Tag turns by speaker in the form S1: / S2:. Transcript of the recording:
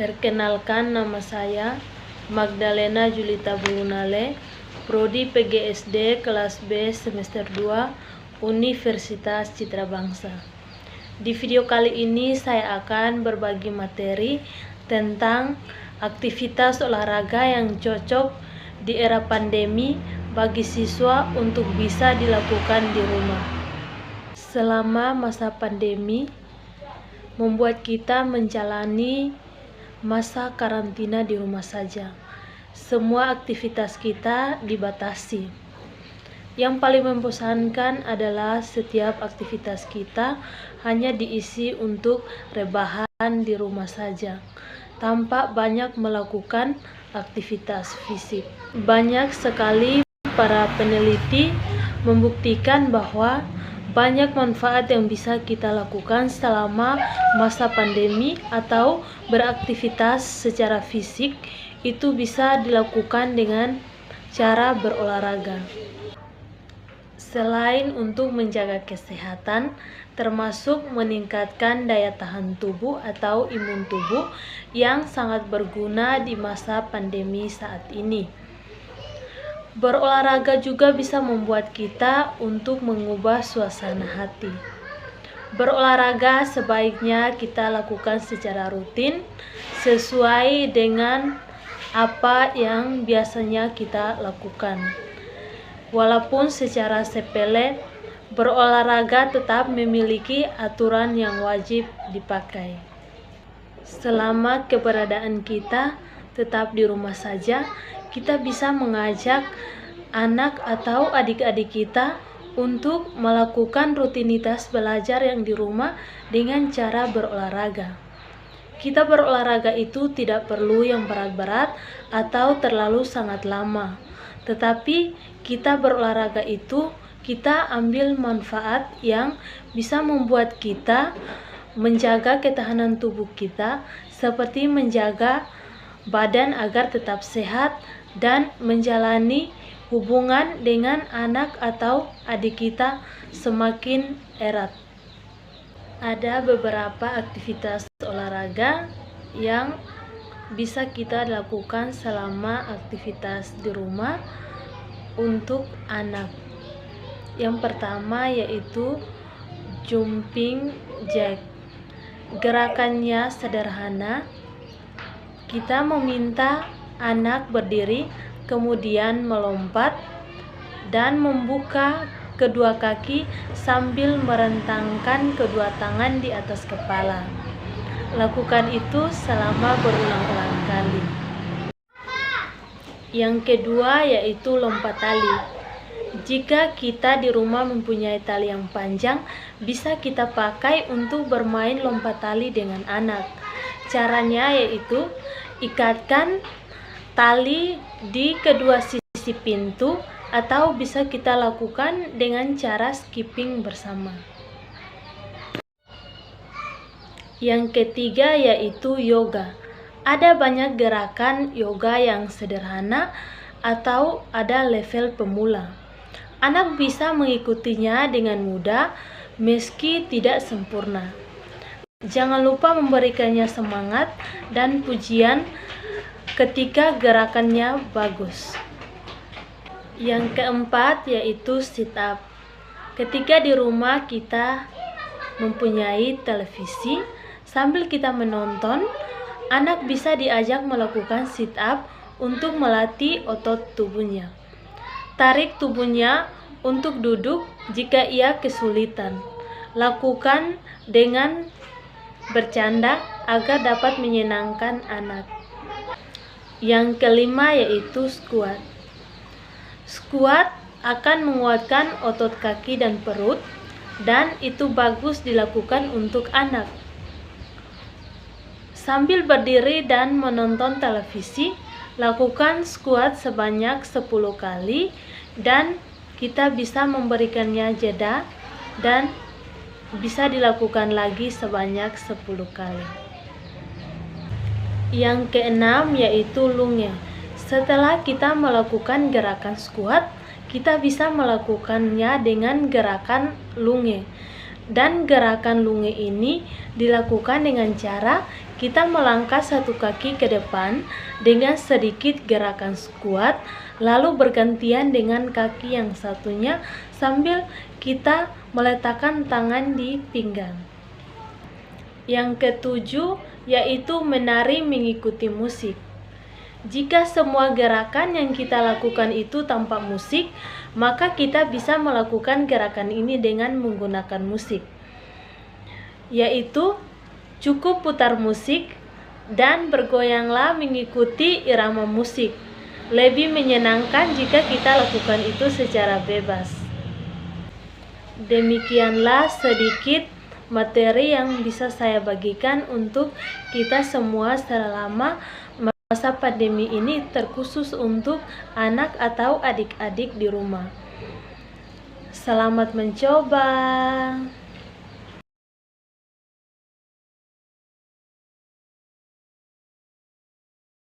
S1: Perkenalkan, nama saya Magdalena Julita Bulunale, Prodi PGSD kelas B semester 2 Universitas Citra Bangsa. Di video kali ini saya akan berbagi materi tentang aktivitas olahraga yang cocok di era pandemi bagi siswa untuk bisa dilakukan di rumah. Selama masa pandemi membuat kita menjalani masa karantina di rumah saja. Semua aktivitas kita dibatasi. Yang paling membosankan adalah setiap aktivitas kita hanya diisi untuk rebahan di rumah saja, tanpa banyak melakukan aktivitas fisik. Banyak sekali para peneliti membuktikan bahwa banyak manfaat yang bisa kita lakukan selama masa pandemi atau beraktivitas secara fisik itu bisa dilakukan dengan cara berolahraga. Selain untuk menjaga kesehatan, termasuk meningkatkan daya tahan tubuh atau imun tubuh yang sangat berguna di masa pandemi saat ini. Berolahraga juga bisa membuat kita untuk mengubah suasana hati. Berolahraga sebaiknya kita lakukan secara rutin sesuai dengan apa yang biasanya kita lakukan. Walaupun secara sepele, berolahraga tetap memiliki aturan yang wajib dipakai. Selama keberadaan kita tetap di rumah saja, kita bisa mengajak anak atau adik-adik kita untuk melakukan rutinitas belajar yang di rumah dengan cara berolahraga. Kita berolahraga itu tidak perlu yang berat-berat atau terlalu sangat lama. Tetapi kita berolahraga itu kita ambil manfaat yang bisa membuat kita menjaga ketahanan tubuh kita, seperti menjaga badan agar tetap sehat dan menjalani hubungan dengan anak atau adik kita semakin erat. Ada beberapa aktivitas olahraga yang bisa kita lakukan selama aktivitas di rumah untuk anak. Yang pertama yaitu jumping jack. Gerakannya sederhana. Kita meminta anak berdiri, kemudian melompat dan membuka kedua kaki sambil merentangkan kedua tangan di atas kepala. Lakukan itu selama berulang-ulang kali. Yang kedua yaitu lompat tali. Jika kita di rumah mempunyai tali yang panjang, bisa kita pakai untuk bermain lompat tali dengan anak. Caranya yaitu ikatkan tali di kedua sisi pintu atau bisa kita lakukan dengan cara skipping bersama. Yang ketiga yaitu yoga. Ada banyak gerakan yoga yang sederhana atau ada level pemula. Anak bisa mengikutinya dengan mudah meski tidak sempurna. Jangan lupa memberikannya semangat dan pujian ketika gerakannya bagus. Yang keempat yaitu sit up. Ketika di rumah kita mempunyai televisi, sambil kita menonton, anak bisa diajak melakukan sit up untuk melatih otot tubuhnya. Tarik tubuhnya untuk duduk jika ia kesulitan. Lakukan dengan bercanda agar dapat menyenangkan anak. Yang kelima yaitu squat. Squat akan menguatkan otot kaki dan perut, dan itu bagus dilakukan untuk anak. Sambil berdiri dan menonton televisi, lakukan squat sebanyak 10 kali dan kita bisa memberikannya jeda dan bisa dilakukan lagi sebanyak 10 kali. Yang keenam yaitu lunge. Setelah kita melakukan gerakan squat, kita bisa melakukannya dengan gerakan lunge. Dan gerakan lunge ini dilakukan dengan cara Kita melangkah satu kaki ke depan dengan sedikit gerakan squat, lalu bergantian dengan kaki yang satunya sambil kita meletakkan tangan di pinggang. Yang ketujuh yaitu menari mengikuti musik. Jika semua gerakan yang kita lakukan itu tanpa musik, maka kita bisa melakukan gerakan ini dengan menggunakan musik, yaitu cukup putar musik dan bergoyanglah mengikuti irama musik. Lebih menyenangkan jika kita lakukan itu secara bebas. Demikianlah sedikit materi yang bisa saya bagikan untuk kita semua selama masa pandemi ini, terkhusus untuk anak atau adik-adik di rumah. Selamat mencoba.